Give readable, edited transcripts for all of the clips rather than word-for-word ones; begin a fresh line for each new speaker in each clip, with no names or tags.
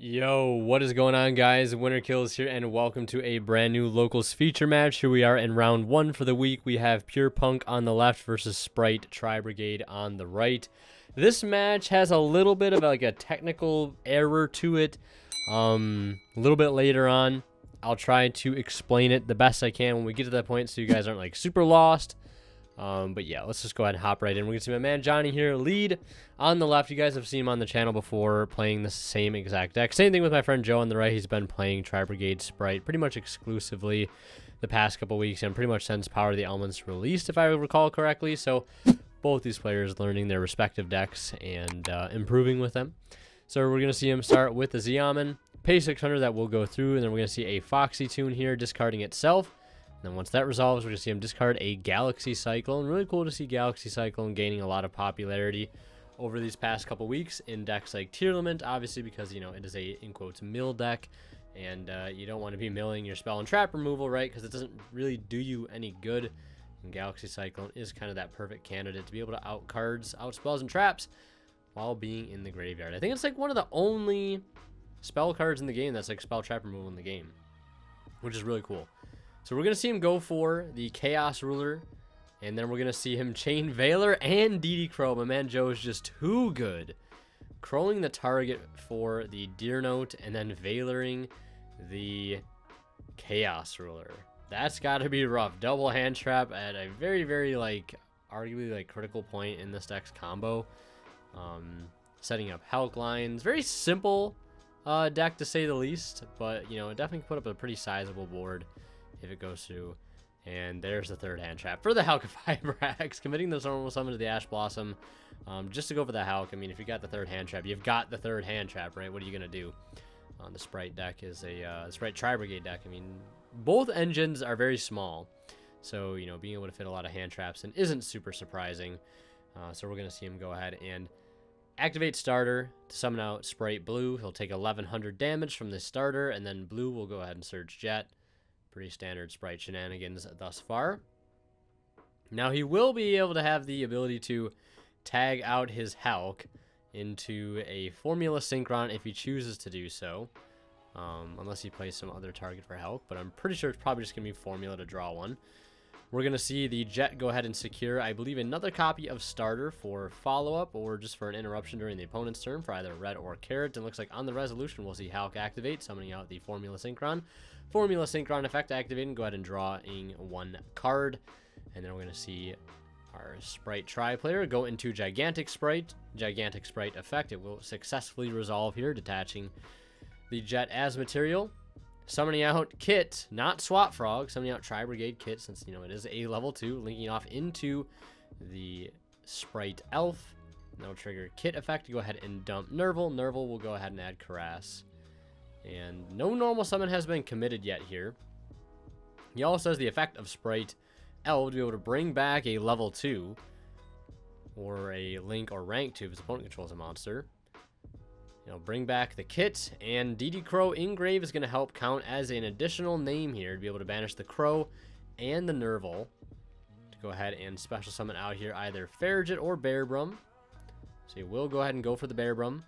Yo, what is going on, guys? Winter Kills here, and welcome to a brand new locals feature match. Here we are in round one for the week. We have Pure Punk on the left versus Spright-Tri-brigade on the right. This match has a little bit of like a technical error to it. A little bit later on, I'll try to explain it the best I can when we get to that point, so you guys aren't like super lost. But yeah, let's just go ahead and hop right in. We're going to see my man Johnny here lead on the left. You guys have seen him on the channel before playing the same exact deck. Same thing with my friend Joe on the right. He's been playing Tri-brigade Sprite pretty much exclusively the past couple weeks, and pretty much since Power of the Elements released, if I recall correctly. So both these players learning their respective decks and improving with them. So we're going to see him start with the Xiamen, pay 600 that will go through, and then we're going to see a Foxy Tune here discarding itself. And then once that resolves, we're going to see him discard a Galaxy Cyclone. Really cool to see Galaxy Cyclone gaining a lot of popularity over these past couple weeks in decks like Tearlament, obviously because, you know, it is a, in quotes, mill deck. And you don't want to be milling your spell and trap removal, right? Because it doesn't really do you any good. And Galaxy Cyclone is kind of that perfect candidate to be able to out cards, out spells and traps while being in the graveyard. I think it's like one of the only spell cards in the game that's like spell trap removal in the game, which is really cool. So we're going to see him go for the Chaos Ruler, and then we're going to see him chain Veiler and DD Crow. My man Joe is just too good. Crowing the target for the Deer Note, and then Veilering the Chaos Ruler. That's got to be rough. Double hand trap at a very, very, like, arguably, like, critical point in this deck's combo. Setting up Hulk lines. Very simple deck, to say the least, but, you know, it definitely put up a pretty sizable board if it goes through. And there's the third hand trap for the Halqifibrax, committing the normal summon to the Ash Blossom, just to go for the Hulk. I mean, if you got the third hand trap, you've got the third hand trap, right? What are you gonna do? The Sprite deck is a Spright-Tri-brigade deck. I mean, both engines are very small, so, you know, being able to fit a lot of hand traps in isn't super surprising. So we're gonna see him go ahead and activate starter to summon out Sprite Blue. He'll take 1100 damage from this starter, and then Blue will go ahead and search Jet. Pretty standard Sprite shenanigans thus far. Now he will be able to have the ability to tag out his Hulk into a Formula Synchron if he chooses to do so. Unless he plays some other target for Hulk, but I'm pretty sure it's probably just going to be Formula to draw one. We're going to see the Jet go ahead and secure, I believe, another copy of Starter for follow-up or just for an interruption during the opponent's turn for either red or carrot. And looks like on the resolution, we'll see Hulk activate, summoning out the Formula Synchron. Formula Synchron effect activating, go ahead and drawing one card. And then we're going to see our Spright-Tri player go into Gigantic Sprite. Gigantic Sprite effect, it will successfully resolve here, detaching the Jet as material. Summoning out Kit, not Swap Frog, summoning out Tri-brigade Kit, since, you know, it is a level 2, linking off into the Sprite Elf. That'll trigger Kit effect to go ahead and dump Nerval. Nerval will go ahead and add Caress. And no normal summon has been committed yet here. He also has the effect of Sprite Elf to be able to bring back a level 2 or a Link or rank 2 if his opponent controls a monster. You know, bring back the Kit, and DD Crow Engrave is going to help count as an additional name here to be able to banish the Crow and the Nerval. To go ahead and special summon out here either Farragut or Bearbrum. So he will go ahead and go for the Bearbrum,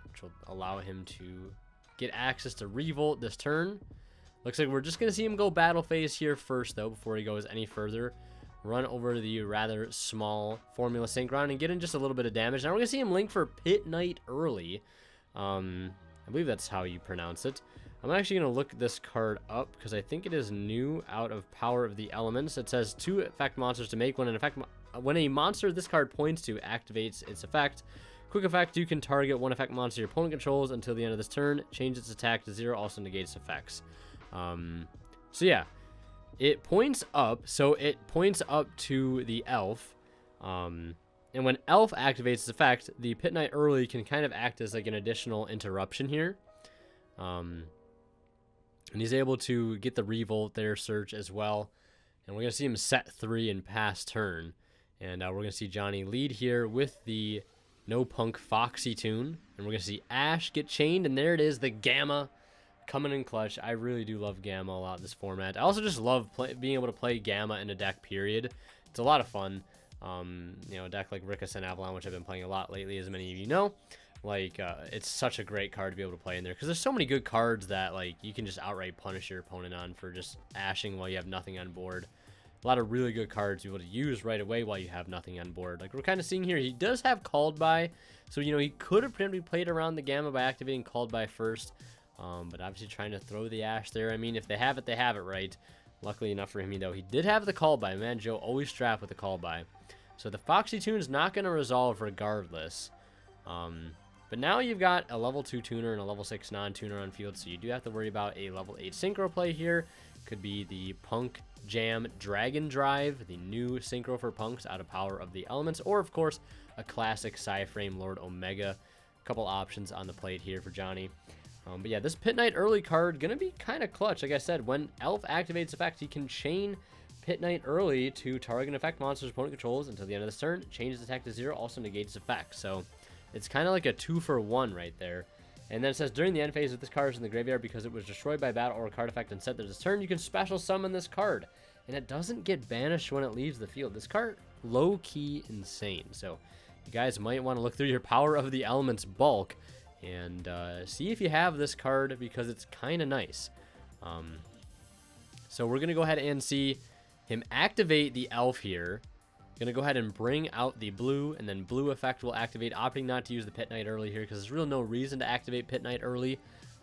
which will allow him to get access to Revolt this turn. Looks like we're just going to see him go battle phase here first, though, before he goes any further. Run over to the rather small Formula Synchron and get in just a little bit of damage. Now we're going to see him link for Pit Knight early. I believe that's how you pronounce it. I'm actually going to look this card up because I think it is new out of Power of the Elements. It says 2 effect monsters to make when a monster this card points to activates its effect. Quick effect, you can target one effect monster your opponent controls until the end of this turn. Change its attack to 0, also negates effects. So yeah. It points up, so it points up to the Elf, and when Elf activates its effect, the Pit Knight early can kind of act as like an additional interruption here, and he's able to get the Revolt there, search as well, and we're going to see him set 3 and pass turn, and we're going to see Johnny lead here with the No Punk Foxy Tune, and we're going to see Ash get chained, and there it is, the Gamma coming in clutch. I really do love Gamma a lot in this format. I also just love being able to play Gamma in a deck, period. It's a lot of fun. You know, a deck like Rickus and Avalon, which I've been playing a lot lately, as many of you know. Like, it's such a great card to be able to play in there, because there's so many good cards that, like, you can just outright punish your opponent on for just ashing while you have nothing on board. A lot of really good cards you're able to use right away while you have nothing on board. Like we're kind of seeing here, he does have Called By, so, you know, he could have potentially played around the gamma by activating Called By first, but obviously trying to throw the ash there. I mean, if they have it, they have it, right? Luckily enough for him, though, he did have the Called By. Man, Joe always strapped with the Called By. So the Foxy Tune's not going to resolve regardless. But now you've got a level 2 tuner and a level 6 non-tuner on field, so you do have to worry about a level 8 synchro play here. Could be the Punk Jam Dragon Drive, the new synchro for punks out of Power of the Elements, or of course a classic Psy-Frame Lord Omega. A couple options on the plate here for Johnny. But yeah, this Pit Knight early card gonna be kind of clutch. Like I said, when Elf activates effect, he can chain Pit Knight early to target an effect monster's opponent controls until the end of the turn, changes attack to 0, also negates effect. So it's kind of like a 2-for-1 right there. And then it says, during the end phase, if this card is in the graveyard because it was destroyed by battle or a card effect and set this turn, you can special summon this card. And it doesn't get banished when it leaves the field. This card, low-key insane. So you guys might want to look through your Power of the Elements bulk and see if you have this card, because it's kind of nice. So we're going to go ahead and see him activate the Elf here. Going to go ahead and bring out the blue, and then blue effect will activate, opting not to use the Pit Knight early here, because there's really no reason to activate Pit Knight early,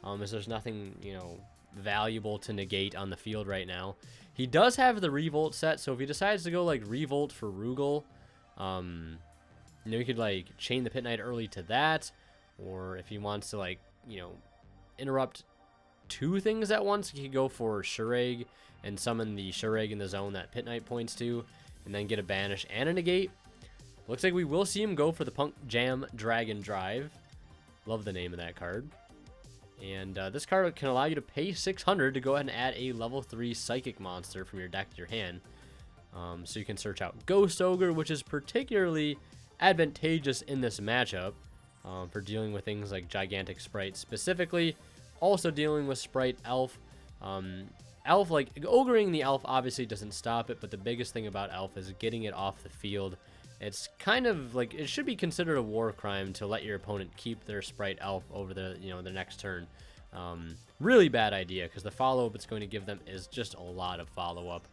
as there's nothing, you know, valuable to negate on the field right now. He does have the Revolt set, so if he decides to go, like, Revolt for Rugal, you know, he could, like, chain the Pit Knight early to that, or if he wants to, like, you know, interrupt two things at once, he could go for Shureg and summon the Shureg in the zone that Pit Knight points to, and then get a banish and a negate. Looks like we will see him go for the Punk Jam Dragon Drive. Love the name of that card. And this card can allow you to pay 600 to go ahead and add a level 3 Psychic monster from your deck to your hand. So you can search out Ghost Ogre, which is particularly advantageous in this matchup for dealing with things like Gigantic Sprite specifically. Also dealing with Sprite Elf. Elf, like, ogreing the Elf obviously doesn't stop it, but the biggest thing about Elf is getting it off the field. It's kind of like, it should be considered a war crime to let your opponent keep their Sprite Elf over the, you know, the next turn. Really bad idea, because the follow-up it's going to give them is just a lot of follow-up.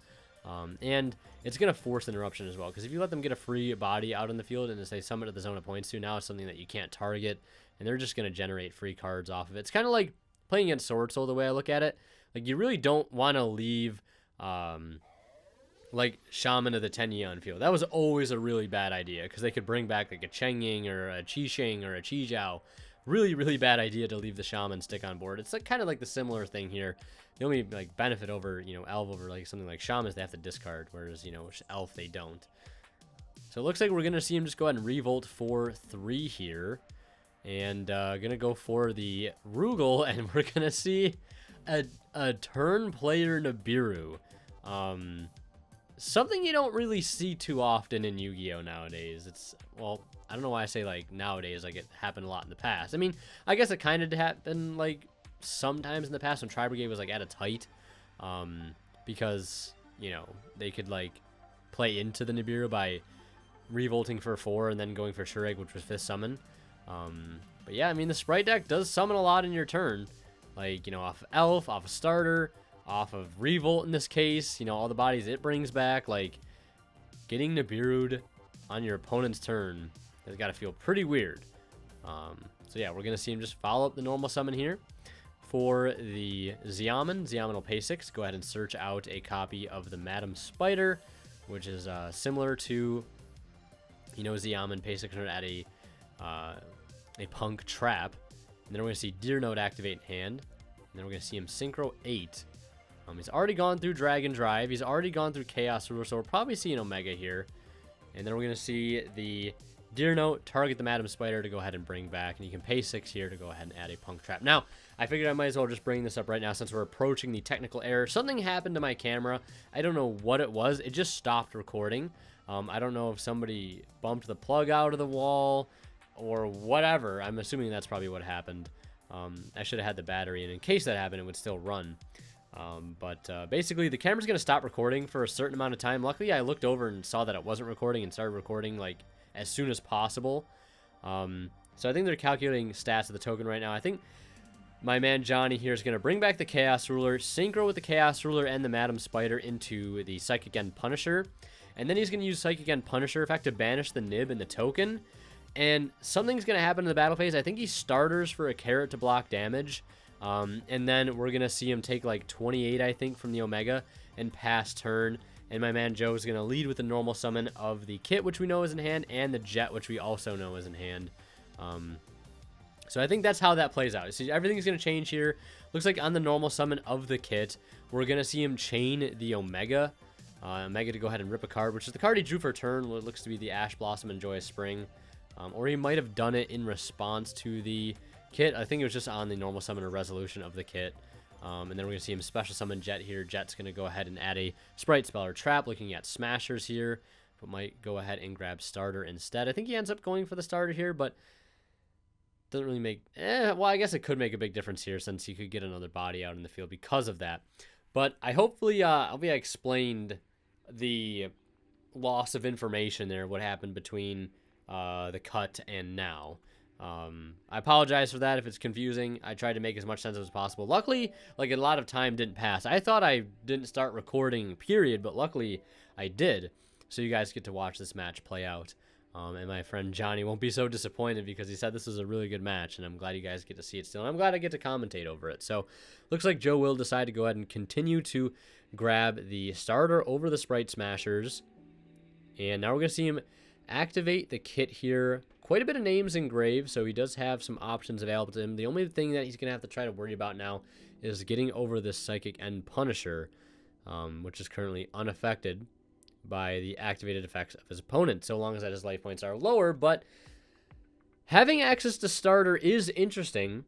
And it's going to force interruption as well, because if you let them get a free body out in the field and they summon to the zone it points to, now it's something that you can't target, and they're just going to generate free cards off of it. It's kind of like playing against Sword Soul the way I look at it. Like, you really don't want to leave, like, Shaman of the Tenyi on field. That was always a really bad idea, because they could bring back, like, a Cheng-Ying or a Qi-Sheng or a Qi-Jiao. Really, really bad idea to leave the Shaman stick on board. It's like kind of like the similar thing here. The only, like, benefit over, you know, Elf over, like, something like Shaman is they have to discard, whereas, you know, Elf, they don't. So it looks like we're going to see him just go ahead and revolt for 3 here. And going to go for the Rugal, and we're going to see a turn player Nibiru. Something you don't really see too often in Yu-Gi-Oh! Nowadays. It's, well, I don't know why I say, like, nowadays, like, it happened a lot in the past. I mean, I guess it kind of happened, like, sometimes in the past when Tri-Brigade was, like, at its height. Because, you know, they could, like, play into the Nibiru by revolting for 4 and then going for Shureg, which was 5th summon. But yeah, I mean, the Sprite deck does summon a lot in your turn. Like, you know, off of Elf, off of Starter, off of Revolt in this case, you know, all the bodies it brings back. Like, getting Nibiru'd on your opponent's turn has got to feel pretty weird. So yeah, we're going to see him just follow up the normal summon here. For the Xiamen, Xiamen will pay 6. Go ahead and search out a copy of the Madam Spider, which is similar to, you know, Xiamen pay 600 at a Punk Trap. And then we're going to see Deer Note activate in hand. And then we're going to see him Synchro 8. He's already gone through Dragon Drive. He's already gone through Chaos Ruler, so we'll probably see an Omega here. And then we're going to see the Deer Note target the Madam Spider to go ahead and bring back. And you can pay 6 here to go ahead and add a Punk Trap. Now, I figured I might as well just bring this up right now since we're approaching the technical error. Something happened to my camera. I don't know what it was. It just stopped recording. I don't know if somebody bumped the plug out of the wall or whatever. I'm assuming that's probably what happened. I should have had the battery, and in case that happened, it would still run. But basically, the camera's going to stop recording for a certain amount of time. Luckily, I looked over and saw that it wasn't recording and started recording, like, as soon as possible. So I think they're calculating stats of the token right now. I think my man Johnny here is going to bring back the Chaos Ruler, synchro with the Chaos Ruler and the Madam Spider into the Psychic End Punisher. And then he's going to use Psychic End Punisher effect to banish the nib and the token. And something's going to happen in the battle phase. I think he starters for a carrot to block damage. And then we're going to see him take like 28, I think, from the Omega and pass turn. And my man Joe is going to lead with the normal summon of the Kit, which we know is in hand, and the Jet, which we also know is in hand. So I think that's how that plays out. See, everything's going to change here. Looks like on the normal summon of the Kit, we're going to see him chain the Omega. Omega to go ahead and rip a card, which is the card he drew for turn. What looks to be the Ash Blossom and Joyous Spring. Or he might have done it in response to the Kit. I think it was just on the normal summon or resolution of the Kit. And then we're going to see him special summon Jet here. Jet's going to go ahead and add a Sprite Spell or Trap, looking at Smashers here. But might go ahead and grab Starter instead. I think he ends up going for the Starter here, but doesn't really make... well, I guess it could make a big difference here since he could get another body out in the field because of that. But I hopefully I explained the loss of information there, what happened between the cut and now. I apologize for that if it's confusing. I tried to make as much sense as possible. Luckily, like, a lot of time didn't pass. I thought I didn't start recording, period, but luckily I did. So you guys get to watch this match play out. And my friend Johnny won't be so disappointed because he said this was a really good match, and I'm glad you guys get to see it still. And I'm glad I get to commentate over it. So looks like Joe will decide to go ahead and continue to grab the starter over the Sprite Smashers. And now we're going to see him activate the Kit here. Quite a bit of names engraved, so he does have some options available to him. The only thing that he's going to have to try to worry about now is getting over this Psychic End Punisher, which is currently unaffected by the activated effects of his opponent, so long as that his life points are lower. But having access to starter is interesting,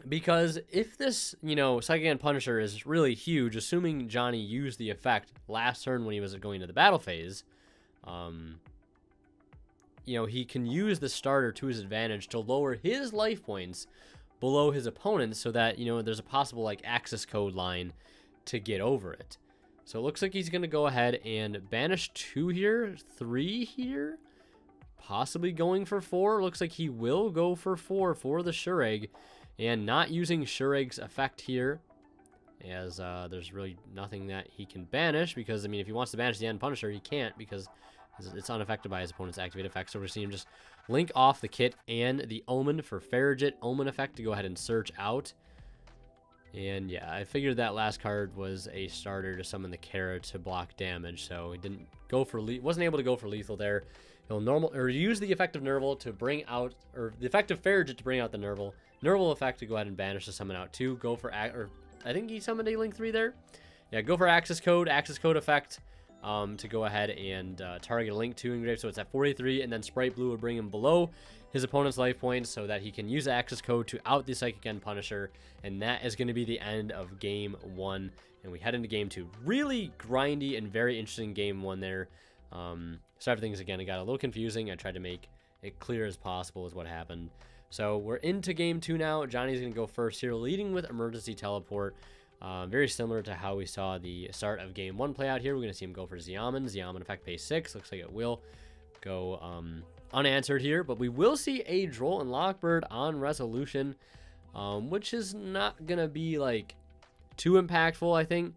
because if this, Psychic End Punisher is really huge, assuming Johnny used the effect last turn when he was going to the battle phase, he can use the starter to his advantage to lower his life points below his opponent's so that, there's a possible, like, access code line to get over it. So it looks like he's going to go ahead and banish 2 here, 3 here, possibly going for 4. Looks like he will go for 4 for the Shureg, and not using Shureg's effect here, as there's really nothing that he can banish, because, if he wants to banish the End Punisher, he can't, because it's unaffected by his opponent's activated effect. So we're seeing him just link off the Kit and the Omen for Farragut Omen effect to go ahead and search out. And yeah, I figured that last card was a starter to summon the Kara to block damage, so he didn't go for wasn't able to go for lethal there. He'll use the effect of Nerval to bring out, or the effect of Farragut to bring out the Nerval. Nerval effect to go ahead and banish to summon out 2. Go for, or I think he summoned a Link 3 there. Yeah, go for access code effect to go ahead and target a Link 2 engrave, so it's at 43, and then Sprite Blue will bring him below his opponent's life points so that he can use the access code to out the Psychic End Punisher, and that is going to be the end of Game 1, and we head into Game 2. Really grindy and very interesting Game 1 there. So everything's, again, it got a little confusing. I tried to make it clear as possible is what happened. So we're into Game 2 now. Johnny's going to go first here, leading with Emergency Teleport. Very similar to how we saw the start of Game 1 play out here. We're going to see him go for Xiamen. Xiamen effect pays 6. Looks like it will go unanswered here, but we will see a Droll and Lockbird on resolution, which is not going to be, like, too impactful, I think.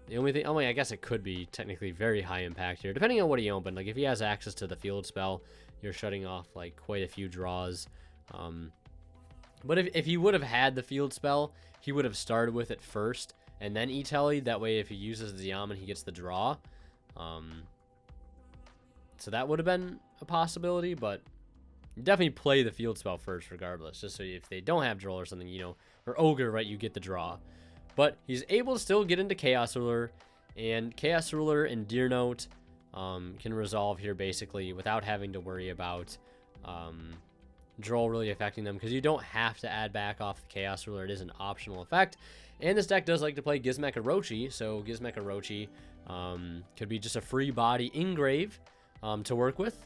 The only thing, I guess it could be technically very high impact here, depending on what he opened. Like, if he has access to the field spell, you're shutting off, like, quite a few draws. But if he would have had the field spell, he would have started with it first and then E-Telly. That way, if he uses the Xiamen, he gets the draw. So that would have been a possibility, but you definitely play the field spell first regardless, just so if they don't have Droll or something, or Ogre, right, you get the draw. But he's able to still get into Chaos Ruler, and Chaos Ruler and Deer Note can resolve here basically without having to worry about Droll really affecting them, because you don't have to add back off the Chaos Ruler. It is an optional effect. And this deck does like to play Gizmek Orochi, so Gizmek Orochi could be just a free body engrave to work with.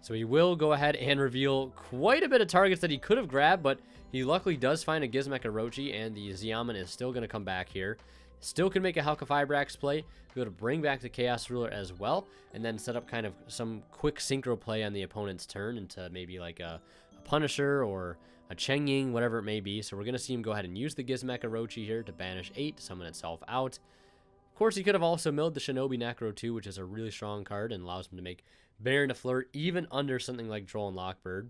So he will go ahead and reveal quite a bit of targets that he could have grabbed, but he luckily does find a Gizmek Orochi, and the Xiamen is still going to come back here. Still can make a Halqifibrax play, be able to bring back the Chaos Ruler as well, and then set up kind of some quick synchro play on the opponent's turn into maybe like a Punisher or a Cheng-Ying, whatever it may be. So we're going to see him go ahead and use the Gizmek Orochi here to banish 8, summon itself out. Of course, he could have also milled the Shinobi Necro too, which is a really strong card and allows him to make Baron to flirt even under something like Droll and Lockbird.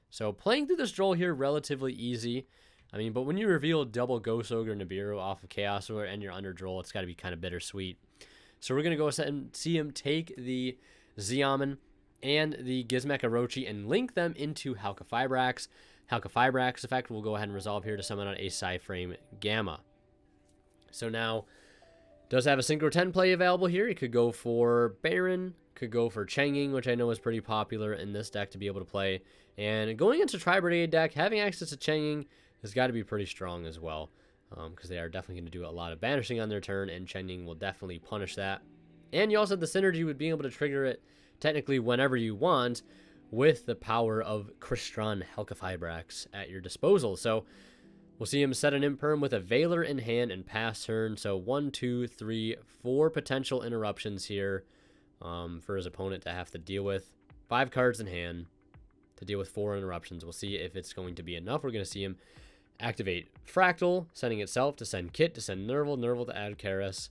So playing through this Droll here, relatively easy. I mean, but when you reveal double Ghost Ogre Nibiru off of Chaos Ruler and you're under Droll, it's got to be kind of bittersweet. So we're going to go ahead and see him take the Xiamen and the Gizmek Orochi and link them into Halqifibrax. Halqifibrax effect will go ahead and resolve here to summon out a Psyframe Gamma. So now, does have a Synchro 10 play available here. He could go for Baron, could go for Cheng-Ying, which I know is pretty popular in this deck to be able to play. And going into Tri-Brigade deck, having access to Cheng-Ying has got to be pretty strong as well, because they are definitely going to do a lot of banishing on their turn, and Cheng-Ying will definitely punish that. And you also have the synergy with being able to trigger it technically whenever you want with the power of Crystron Halqifibrax at your disposal. So we'll see him set an Imperm with a Veiler in hand and pass turn. So 1, 2, 3, 4 potential interruptions here for his opponent to have to deal with. 5 cards in hand to deal with 4 interruptions. We'll see if it's going to be enough. We're going to see him activate Fractal, sending itself to send Kit, to send Nerval, Nerval to add Karis.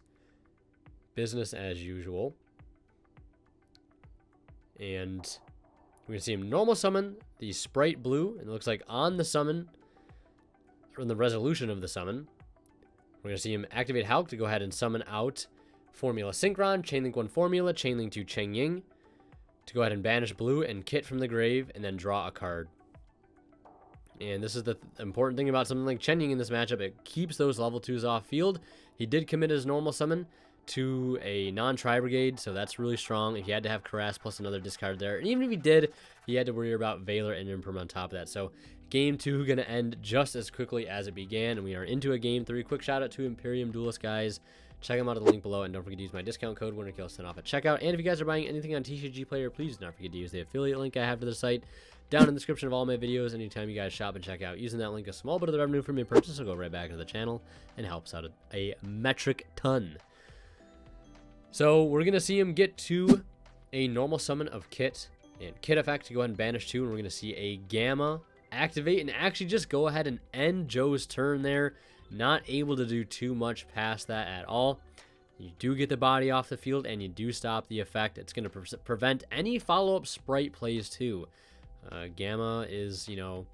Business as usual. And we're going to see him normal summon the Sprite Blue. And it looks like on the summon, or in the resolution of the summon, we're going to see him activate Hulk to go ahead and summon out Formula Synchron, Chainlink 1 Formula, Chainlink 2 Cheng-Ying, to go ahead and banish Blue and Kit from the grave, and then draw a card. And this is the important thing about something like Cheng-Ying in this matchup. It keeps those level 2s off field. He did commit his normal summon to a non-Tri-Brigade, so that's really strong. If he had to have Karas plus another discard there, and even if he did, he had to worry about Veiler and Imperm on top of that. So game 2 going to end just as quickly as it began, and we are into a game 3. Quick shout out to Imperium Duelist, guys. Check them out at the link below, and don't forget to use my discount code WinterKill10 off at checkout. And if you guys are buying anything on TCG Player, please do not forget to use the affiliate link I have to the site down in the description of all my videos. Anytime you guys shop and check out, using that link, a small bit of the revenue from your purchase will go right back into the channel and helps out a metric ton. So we're going to see him get to a normal summon of Kit and Kit effect to go ahead and banish 2, and we're going to see a Gamma activate and actually just go ahead and end Joe's turn there. Not able to do too much past that at all. You do get the body off the field, and you do stop the effect. It's going to prevent any follow-up Sprite plays too. Gamma is, you know,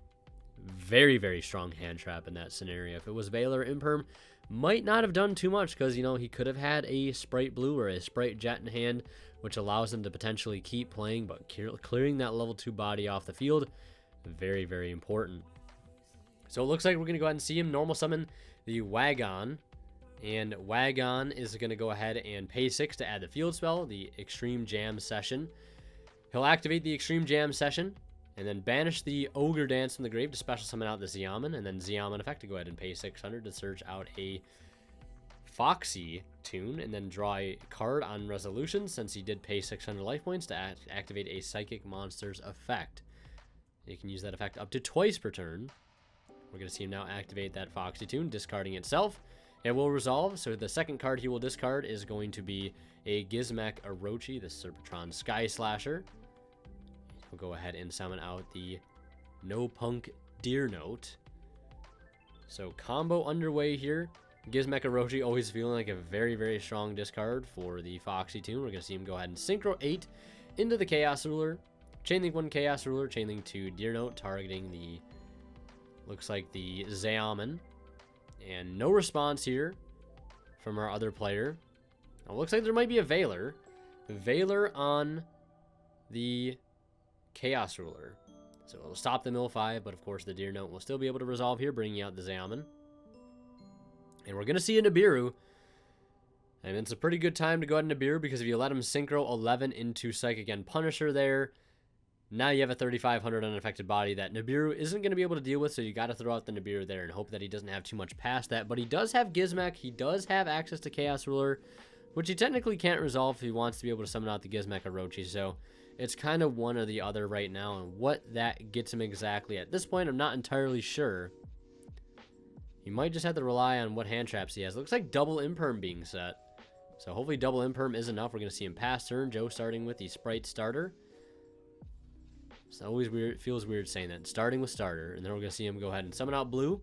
very, very strong hand trap in that scenario. If it was Veiler, Imperm might not have done too much because, you know, he could have had a Sprite Blue or a Sprite Jet in hand, which allows him to potentially keep playing, but clearing that level 2 body off the field, very, very important. So it looks like we're going to go ahead and see him normal summon the Wagon, and Wagon is going to go ahead and pay 6 to add the field spell, the Extreme Jam Session. He'll activate the Extreme Jam Session, and then banish the Ogre Dance from the grave to special summon out the Xiamen, and then Xiamen effect to go ahead and pay 600 to search out a Foxy tune, and then draw a card on resolution since he did pay 600 life points to activate a Psychic Monsters effect. You can use that effect up to twice per turn. We're going to see him now activate that Foxy tune, discarding itself. It will resolve, so the second card he will discard is going to be a Gizmek Orochi, the Serpentron Sky Slasher. We'll go ahead and summon out the No Punk Deer Note. So combo underway here. Gizmek Orochi always feeling like a very, very strong discard for the Foxy tune. We're going to see him go ahead and Synchro 8 into the Chaos Ruler. Chainlink 1 Chaos Ruler, Chainlink 2 Deer Note, targeting the, looks like the Xiamen. And no response here from our other player. Now, it looks like there might be a Veiler. Veiler on the Chaos Ruler. So it'll stop the Mill 5, but of course the Deer Note will still be able to resolve here, bringing out the Xiamen. And we're going to see a Nibiru. And it's a pretty good time to go ahead and Nibiru, because if you let him Synchro 11 into Psychic and Punisher there, now you have a 3,500 unaffected body that Nibiru isn't going to be able to deal with, so you got to throw out the Nibiru there and hope that he doesn't have too much past that. But he does have Gizmek. He does have access to Chaos Ruler, which he technically can't resolve if he wants to be able to summon out the Gizmek Orochi. So it's kind of one or the other right now, and what that gets him exactly at this point, I'm not entirely sure. He might just have to rely on what hand traps he has. It looks like double imperm being set. So hopefully double imperm is enough. We're going to see him pass turn. Joe starting with the Sprite starter. It's always weird. It feels weird saying that. Starting with starter. And then we're going to see him go ahead and summon out blue.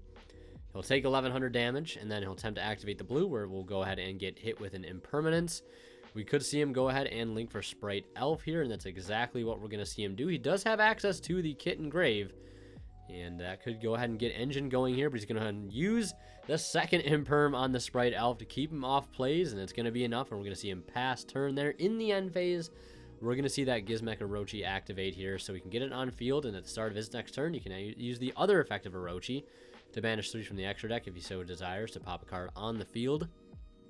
He'll take 1100 damage. And then he'll attempt to activate the blue, where we'll go ahead and get hit with an impermanence. We could see him go ahead and link for Sprite Elf here. And that's exactly what we're going to see him do. He does have access to the Kit and Grave. And that could go ahead and get engine going here. But he's going to go ahead and use the second imperm on the Sprite Elf to keep him off plays. And it's going to be enough. And we're going to see him pass turn there. In the end phase, we're going to see that Gizmek Orochi activate here. So we can get it on field. And at the start of his next turn, you can use the other effect of Orochi to banish 3 from the extra deck if he so desires to pop a card on the field.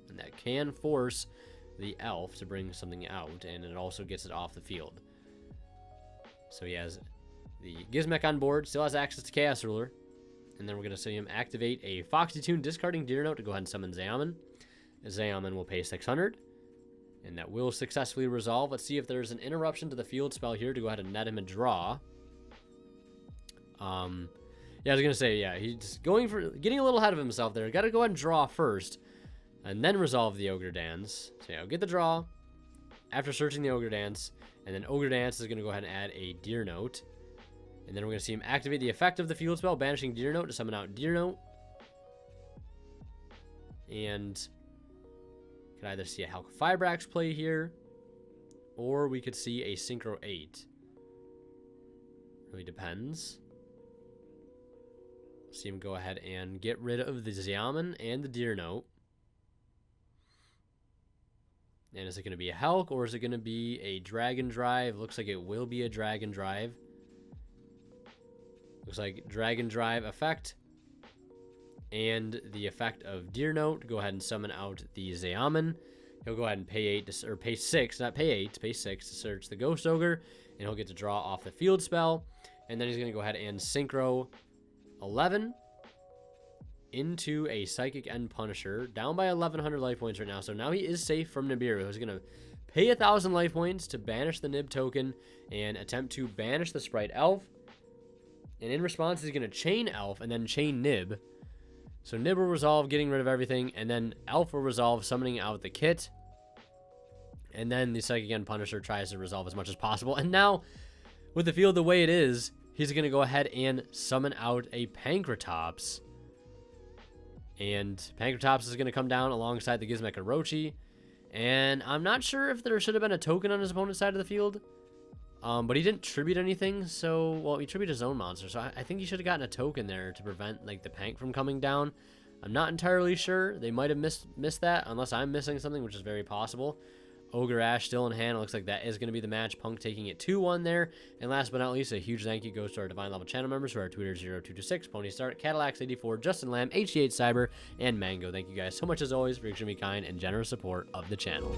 And that can force the Elf to bring something out. And it also gets it off the field. So he has the Gizmek on board, still has access to Chaos Ruler. And then we're going to see him activate a Foxy Tune, discarding Deer Note to go ahead and summon Zeoman. Zeoman will pay 600. And that will successfully resolve. Let's see if there's an interruption to the field spell here to go ahead and net him a draw. Yeah, I was going to say, yeah, he's getting a little ahead of himself there. Got to go ahead and draw first. And then resolve the Ogre Dance. So yeah, get the draw after searching the Ogre Dance. And then Ogre Dance is going to go ahead and add a Deer Note. And then we're going to see him activate the effect of the field spell, banishing Deer Note to summon out Deer Note. And could either see a Halqifibrax play here, or we could see a Synchro 8. Really depends. See him go ahead and get rid of the Zeoman and the Deer Note. And is it going to be a Hulk, or is it going to be a Dragon Drive? Looks like it will be a Dragon Drive. Looks like Dragon Drive effect and the effect of Deer Note. Go ahead and summon out the Zeoman. He'll go ahead and pay 8 or pay 6, not pay 8, pay 6 to search the Ghost Ogre, and he'll get to draw off the field spell. And then he's going to go ahead and Synchro 11 into a Psychic End Punisher, down by 1100 life points right now. So now he is safe from Nibiru, who's going to pay 1000 life points to banish the Nib token and attempt to banish the Sprite Elf. And in response, he's going to chain Elf and then chain Nib. So Nib will resolve getting rid of everything, and then Elf will resolve summoning out the Kit. And then the Psychic End Punisher tries to resolve as much as possible. And now, with the field the way it is, he's going to go ahead and summon out a Pankratops. And Pankratops is going to come down alongside the Gizmek Orochi. And I'm not sure if there should have been a token on his opponent's side of the field. But he didn't tribute anything, so, well, he tributed his own monster, so I think he should have gotten a token there to prevent, like, the Pank from coming down. I'm not entirely sure. They might have missed that, unless I'm missing something, which is very possible. Ogre Ash still in hand. It looks like that is going to be the match. Punk taking it 2-1 there. And last but not least, a huge thank you goes to our Divine Level channel members who are Twitter 0226, Pony Start, Cadillacs84, Justin Lamb, HG8 Cyber, and Mango. Thank you guys so much as always for your extremely kind and generous support of the channel.